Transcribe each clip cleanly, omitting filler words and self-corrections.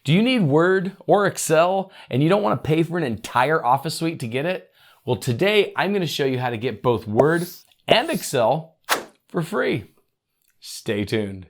Do you need Word or Excel and you don't want to pay for an entire Office suite to get it? Well, today I'm going to show you how to get both Word and Excel for free. Stay tuned.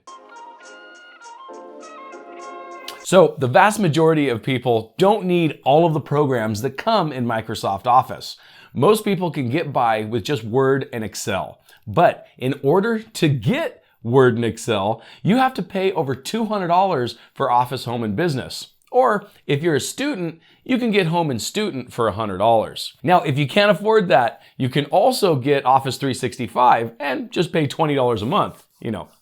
So the vast majority of people don't need all of the programs that come in Microsoft Office. Most people can get by with just Word and Excel. But in order to get Word and Excel, you have to pay over $200 for Office Home and Business. Or if you're a student, you can get Home and Student for $100. Now, if you can't afford that, you can also get Office 365 and just pay $20 a month,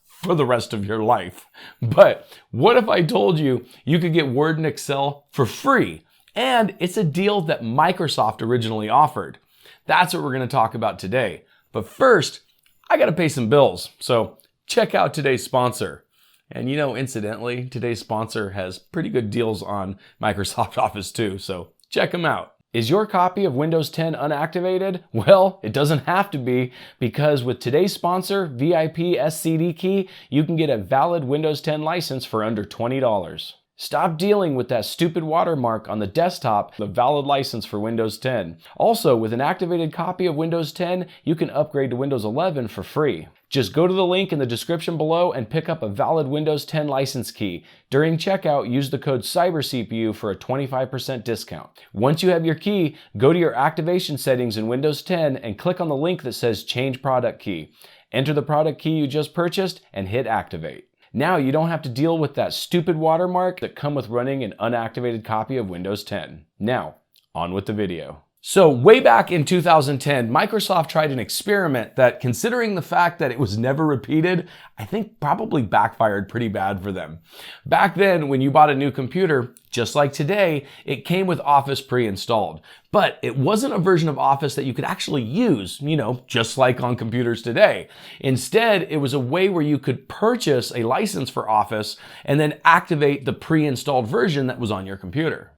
for the rest of your life. But what if I told you you could get Word and Excel for free? And it's a deal that Microsoft originally offered. That's what we're going to talk about today. But first, I got to pay some bills. So check out today's sponsor. And incidentally, today's sponsor has pretty good deals on Microsoft Office too. So check them out. Is your copy of Windows 10 unactivated? Well, it doesn't have to be, because with today's sponsor, VIP SCD Key, you can get a valid Windows 10 license for under $20. Stop dealing with that stupid watermark on the desktop, the valid license for Windows 10. Also, with an activated copy of Windows 10, you can upgrade to Windows 11 for free. Just go to the link in the description below and pick up a valid Windows 10 license key. During checkout, use the code CYBERCPU for a 25% discount. Once you have your key, go to your activation settings in Windows 10 and click on the link that says Change Product Key. Enter the product key you just purchased and hit Activate. Now you don't have to deal with that stupid watermark that come with running an unactivated copy of Windows 10. Now, on with the video. So way back in 2010, Microsoft tried an experiment that, considering the fact that it was never repeated, I think probably backfired pretty bad for them. Back then, when you bought a new computer, just like today, it came with Office pre-installed. But it wasn't a version of Office that you could actually use, just like on computers today. Instead, it was a way where you could purchase a license for Office and then activate the pre-installed version that was on your computer.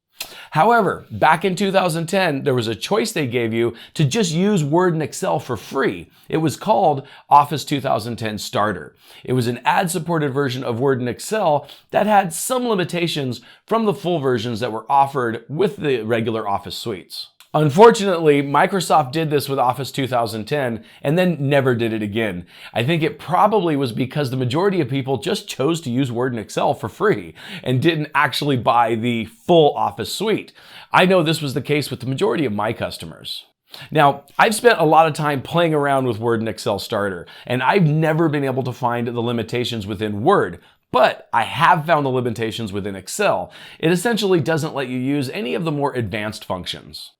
However, back in 2010, there was a choice they gave you to just use Word and Excel for free. It was called Office 2010 Starter. It was an ad-supported version of Word and Excel that had some limitations from the full versions that were offered with the regular Office suites. Unfortunately, Microsoft did this with Office 2010 and then never did it again. I think it probably was because the majority of people just chose to use Word and Excel for free and didn't actually buy the full Office suite. I know this was the case with the majority of my customers. Now, I've spent a lot of time playing around with Word and Excel Starter, and I've never been able to find the limitations within Word. But I have found the limitations within Excel. It essentially doesn't let you use any of the more advanced functions.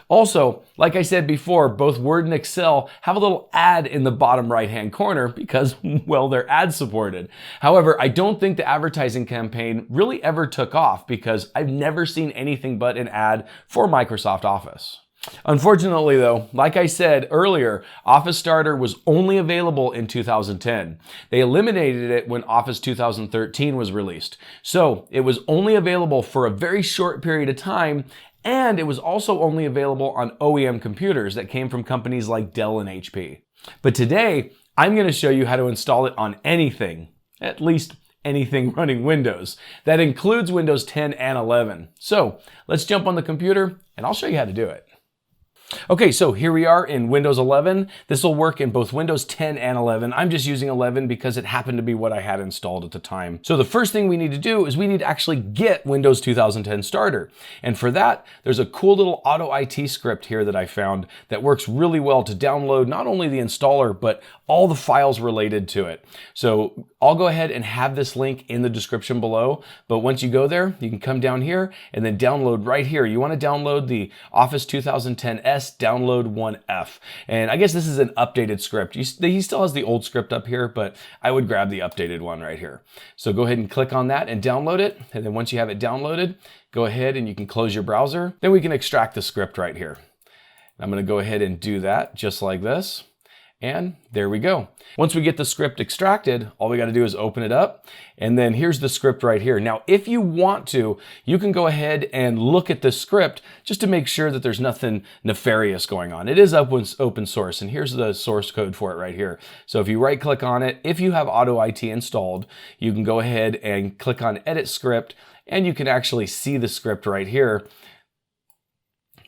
Also, like I said before, both Word and Excel have a little ad in the bottom right-hand corner because, well, they're ad supported. However, I don't think the advertising campaign really ever took off because I've never seen anything but an ad for Microsoft Office. Unfortunately though, like I said earlier, Office Starter was only available in 2010. They eliminated it when Office 2013 was released. So it was only available for a very short period of time, and it was also only available on OEM computers that came from companies like Dell and HP. But today, I'm going to show you how to install it on anything, at least anything running Windows. That includes Windows 10 and 11. So let's jump on the computer and I'll show you how to do it. Okay, so here we are in Windows 11. This will work in both Windows 10 and 11. I'm just using 11 because it happened to be what I had installed at the time. So the first thing we need to do is we need to actually get Windows 2010 Starter. And for that, there's a cool little auto IT script here that I found that works really well to download not only the installer, but all the files related to it. So I'll go ahead and have this link in the description below. But once you go there, you can come down here and then download right here. You want to download the Office 2010S Download 1F. And I guess this is an updated script. He still has the old script up here, but I would grab the updated one right here. So go ahead and click on that and download it. And then once you have it downloaded, go ahead and you can close your browser. Then we can extract the script right here. I'm going to go ahead and do that just like this. And there we go. Once we get the script extracted, all we got to do is open it up. And then here's the script right here. Now, if you want to, you can go ahead and look at the script just to make sure that there's nothing nefarious going on. It is open source, and here's the source code for it right here. So if you right click on it, if you have Auto IT installed, you can go ahead and click on Edit Script. and you can actually see the script right here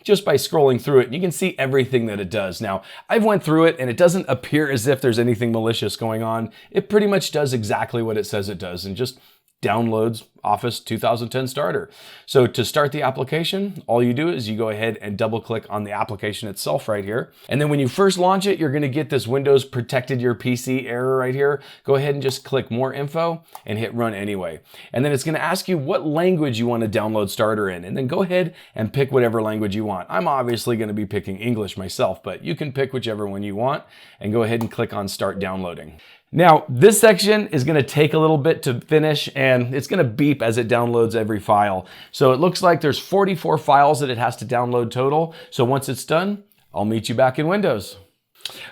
just by scrolling through it. You can see everything that it does. Now, I've went through it and it doesn't appear as if there's anything malicious going on. It pretty much does exactly what it says it does and just downloads Office 2010 Starter. So to start the application, all you do is you go ahead and double click on the application itself right here. And then when you first launch it, you're gonna get this Windows protected your PC error right here. Go ahead and just click more info and hit run anyway. And then it's gonna ask you what language you wanna download Starter in. And then go ahead and pick whatever language you want. I'm obviously gonna be picking English myself, but you can pick whichever one you want and go ahead and click on Start Downloading. Now, this section is gonna take a little bit to finish and it's gonna beep as it downloads every file. So it looks like there's 44 files that it has to download total. So once it's done, I'll meet you back in Windows.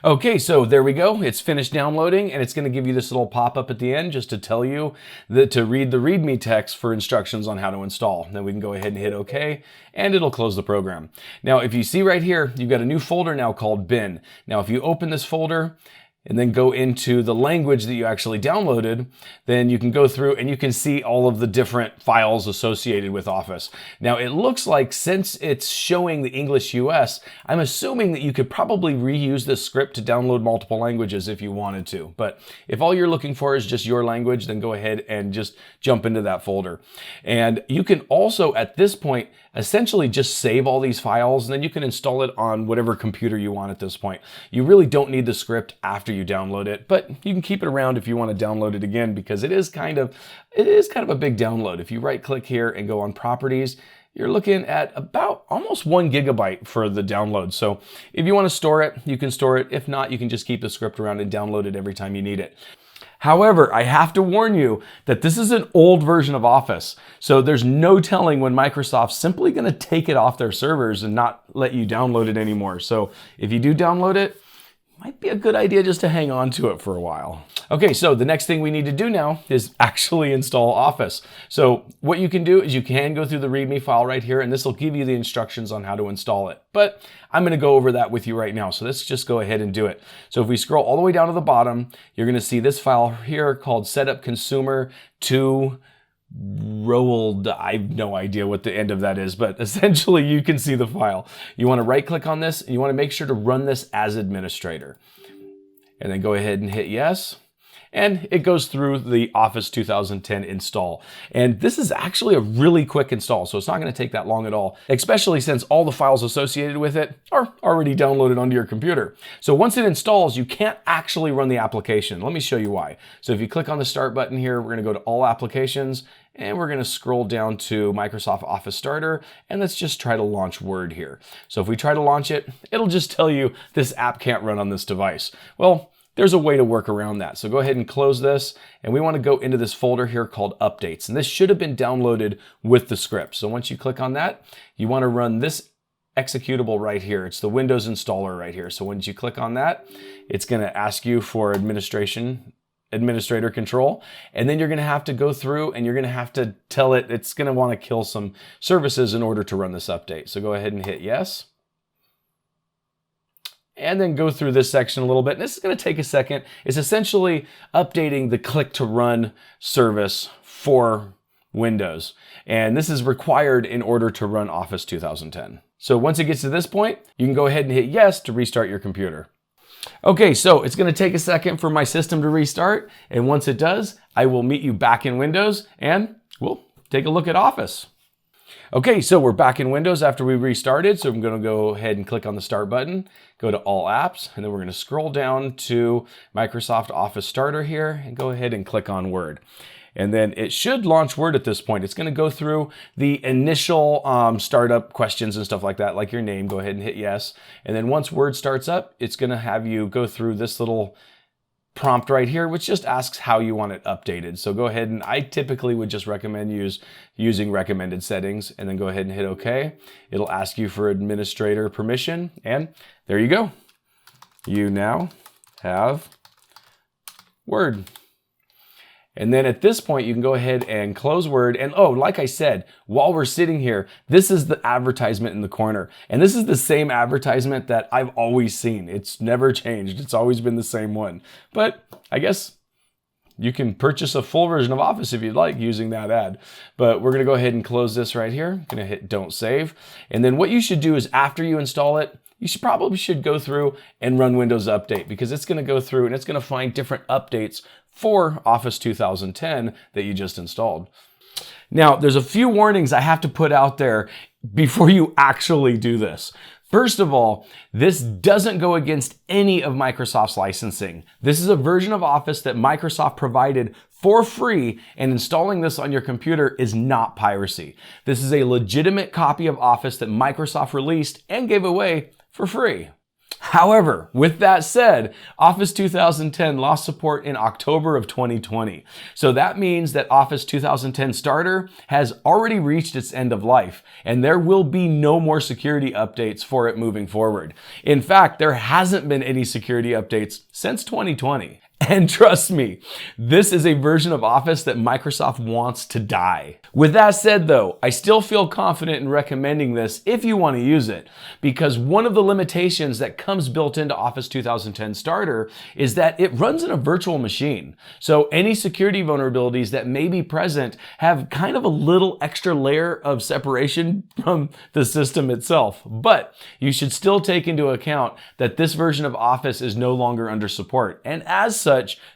Okay, so there we go. It's finished downloading and it's gonna give you this little pop-up at the end just to tell you that to read the README text for instructions on how to install. Then we can go ahead and hit OK and it'll close the program. Now, if you see right here, you've got a new folder now called bin. Now, if you open this folder, and then go into the language that you actually downloaded, then you can go through and you can see all of the different files associated with Office. Now, it looks like since it's showing the English US, I'm assuming that you could probably reuse this script to download multiple languages if you wanted to. But if all you're looking for is just your language, then go ahead and just jump into that folder. And you can also, at this point, essentially just save all these files and then you can install it on whatever computer you want at this point. You really don't need the script after you download it, but you can keep it around if you want to download it again because it is kind of a big download. If you right click here and go on properties, you're looking at about almost 1 gigabyte for the download. So if you want to store it, you can store it. If not, you can just keep the script around and download it every time you need it. However, I have to warn you that this is an old version of Office. So there's no telling when Microsoft's simply going to take it off their servers and not let you download it anymore. So if you do download it, might be a good idea just to hang on to it for a while. Okay, so the next thing we need to do now is actually install Office. So what you can do is you can go through the README file right here, and this will give you the instructions on how to install it. But I'm gonna go over that with you right now. So let's just go ahead and do it. So if we scroll all the way down to the bottom, you're gonna see this file here called Setup Consumer 2 Rolled. I have no idea what the end of that is, but essentially you can see the file. You want to right click on this and you want to make sure to run this as administrator. And then go ahead and hit yes. And it goes through the Office 2010 install. And this is actually a really quick install, so it's not going to take that long at all, especially since all the files associated with it are already downloaded onto your computer. So once it installs, you can't actually run the application. Let me show you why. So if you click on the Start button here, we're going to go to All Applications, and we're going to scroll down to Microsoft Office Starter, and let's just try to launch Word here. So if we try to launch it, it'll just tell you this app can't run on this device. Well, there's a way to work around that. So go ahead and close this, and we want to go into this folder here called Updates. And this should have been downloaded with the script. So once you click on that, you want to run this executable right here. It's the Windows installer right here. So once you click on that, it's going to ask you for administrator control, and then you're going to have to go through and you're going to have to tell it it's going to want to kill some services in order to run this update. So go ahead and hit yes. And then go through this section a little bit. And this is going to take a second. It's essentially updating the Click to Run service for Windows. And this is required in order to run Office 2010. So once it gets to this point, you can go ahead and hit yes to restart your computer. Okay, so it's going to take a second for my system to restart. And once it does, I will meet you back in Windows and we'll take a look at Office. Okay, so we're back in Windows after we restarted. So I'm going to go ahead and click on the Start button, go to All Apps, and then we're going to scroll down to Microsoft Office Starter here and go ahead and click on Word. And then it should launch Word at this point. It's going to go through the initial startup questions and stuff like that, like your name. Go ahead and hit yes. And then once Word starts up, it's going to have you go through this little prompt right here, which just asks how you want it updated. So go ahead, and I typically would just recommend using recommended settings, and then go ahead and hit OK. It'll ask you for administrator permission, and there you go. You now have Word. And then at this point, you can go ahead and close Word. And oh, like I said, while we're sitting here, this is the advertisement in the corner. And this is the same advertisement that I've always seen. It's never changed. It's always been the same one. But I guess you can purchase a full version of Office if you'd like using that ad. But we're gonna go ahead and close this right here. I'm gonna hit Don't Save. And then what you should do is after you install it, you probably should go through and run Windows Update, because it's gonna go through and it's gonna find different updates for Office 2010 that you just installed. Now, there's a few warnings I have to put out there before you actually do this. First of all, this doesn't go against any of Microsoft's licensing. This is a version of Office that Microsoft provided for free, and installing this on your computer is not piracy. This is a legitimate copy of Office that Microsoft released and gave away for free. However, with that said, Office 2010 lost support in October of 2020. So that means that Office 2010 Starter has already reached its end of life, and there will be no more security updates for it moving forward. In fact, there hasn't been any security updates since 2020. And trust me, this is a version of Office that Microsoft wants to die. With that said though, I still feel confident in recommending this if you want to use it, because one of the limitations that comes built into Office 2010 Starter is that it runs in a virtual machine. So any security vulnerabilities that may be present have kind of a little extra layer of separation from the system itself. But you should still take into account that this version of Office is no longer under support, and as such,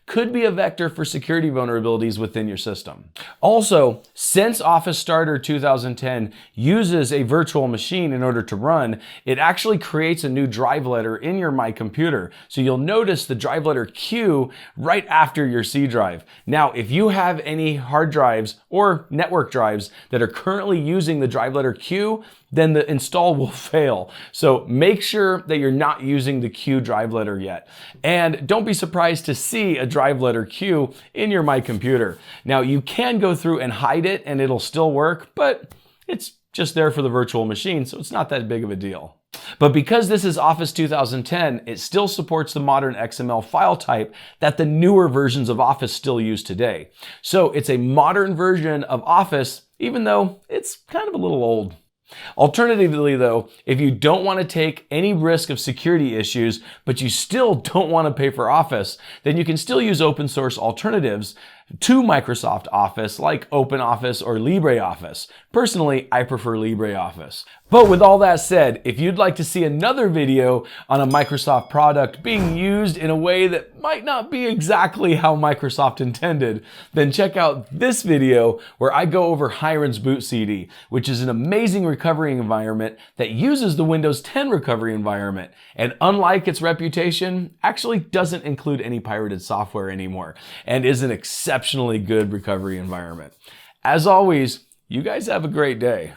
could be a vector for security vulnerabilities within your system. Also, since Office Starter 2010 uses a virtual machine in order to run, it actually creates a new drive letter in your My Computer. So you'll notice the drive letter Q right after your C drive. Now, if you have any hard drives or network drives that are currently using the drive letter Q, then the install will fail. So make sure that you're not using the Q drive letter yet. And don't be surprised to see a drive letter Q in your My Computer. Now, you can go through and hide it and it'll still work, but it's just there for the virtual machine, so it's not that big of a deal. But because this is Office 2010, it still supports the modern XML file type that the newer versions of Office still use today. So it's a modern version of Office, even though it's kind of a little old. Alternatively though, if you don't want to take any risk of security issues, but you still don't want to pay for Office, then you can still use open source alternatives to Microsoft Office like OpenOffice or LibreOffice. Personally, I prefer LibreOffice. But with all that said, if you'd like to see another video on a Microsoft product being used in a way that might not be exactly how Microsoft intended, then check out this video where I go over Hiren's Boot CD, which is an amazing recovery environment that uses the Windows 10 recovery environment, and unlike its reputation, actually doesn't include any pirated software anymore, and is an exceptionally good recovery environment. As always, you guys have a great day.